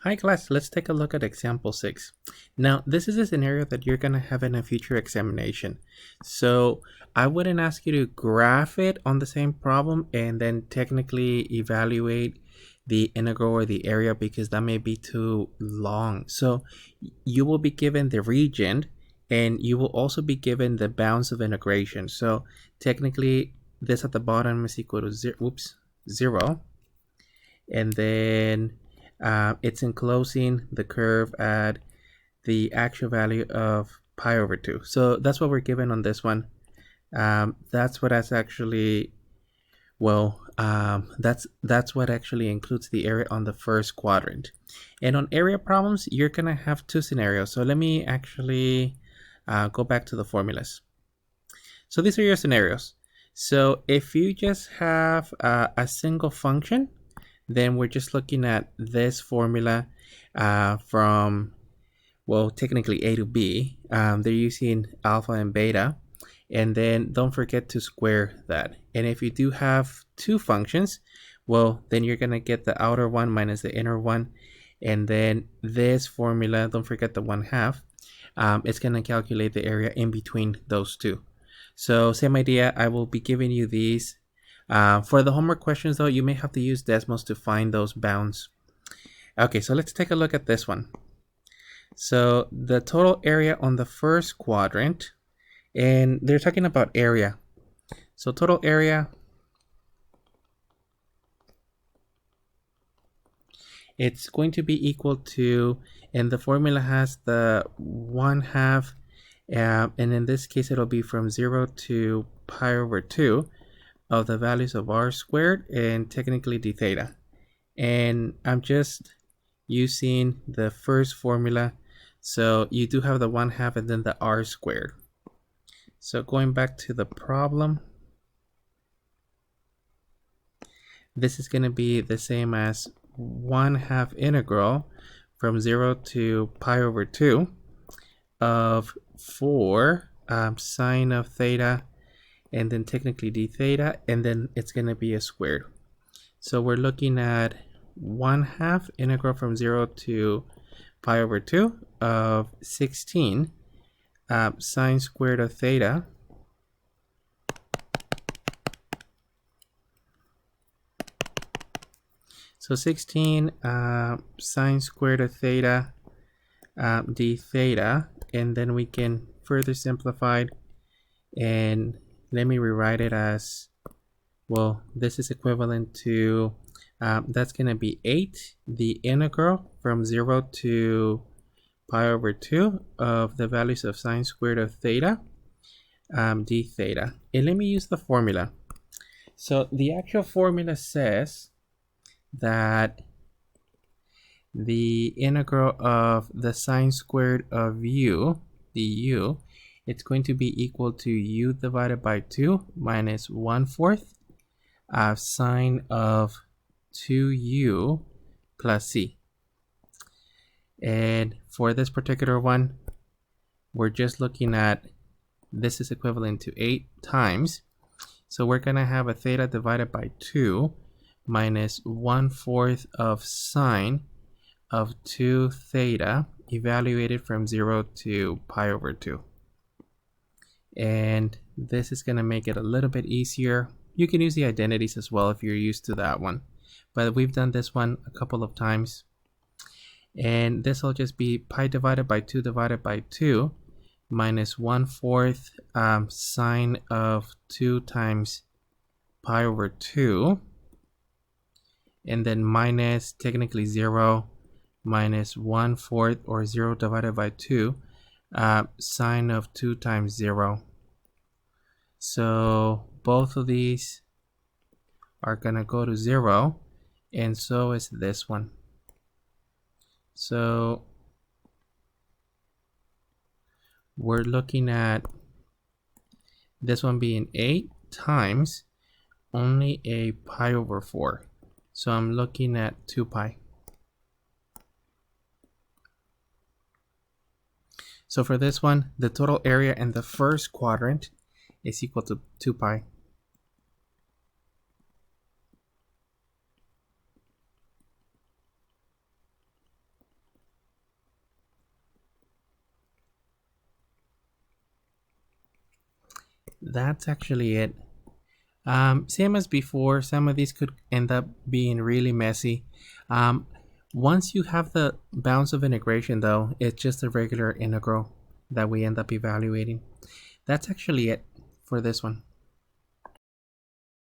Hi class, let's take a look at example 6. Now, this is a scenario that you're going to have in a future examination. So I wouldn't ask you to graph it on the same problem and then technically evaluate the integral or the area because that may be too long. So you will be given the region and you will also be given the bounds of integration. So technically this at the bottom is equal to 0. And then it's enclosing the curve at the actual value of pi over 2. So that's what we're given on this one. That's what that's actually, that's what actually includes the area on the first quadrant. And on area problems, you're going to have two scenarios. So let me actually go back to the formulas. So these are your scenarios. So if you just have a single function, then we're just looking at this formula from, well, technically A to B. They're using alpha and beta. And then don't forget to square that. And if you do have two functions, well, then you're going to get the outer one minus the inner one. And then this formula, don't forget the 1/2. It's going to calculate the area in between those two. So same idea, I will be giving you these. For the homework questions though, you may have to use Desmos to find those bounds. Okay, so let's take a look at this one. So the total area on the first quadrant, and they're talking about area. So total area, it's going to be equal to, and the formula has the 1/2, and in this case it'll be from 0 to pi over 2 of the values of r squared and technically d theta. And I'm just using the first formula. So you do have the 1/2 and then the r squared. So going back to the problem, this is going to be the same as 1/2 integral from 0 to pi over 2 of 4 sine of theta and then technically d theta, and then it's going to be a squared. So we're looking at 1/2 integral from 0 to pi over 2 of 16 sine squared of theta so 16 sine squared of theta d theta, and then we can further simplify, and let me rewrite it as, well, this is equivalent to that's going to be 8 the integral from 0 to pi over 2 of the values of sine squared of theta d theta. And let me use the formula. So the actual formula says that the integral of the sine squared of u, du, it's going to be equal to u divided by 2 minus 1/4 sine of 2u plus c. And for this particular one, we're just looking at, this is equivalent to 8 times. So we're going to have a theta divided by 2 minus 1/4 of sine of 2 theta evaluated from 0 to pi over 2. And this is going to make it a little bit easier. You can use the identities as well if you're used to that one, but we've done this one a couple of times. And this will just be pi divided by 2 divided by 2 minus 1/4 sine of 2 times pi over 2, and then minus technically 0 minus 1/4 or 0 divided by 2 sine of 2 times 0. So both of these are going to go to 0, and so is this one. So we're looking at this one being 8 times only a pi over 4. So I'm looking at 2 pi. So for this one, the total area in the first quadrant is equal to 2 pi. that's actually it. Same as before, some of these could end up being really messy. Once you have the bounds of integration though, it's just a regular integral that we end up evaluating. That's actually it for this one.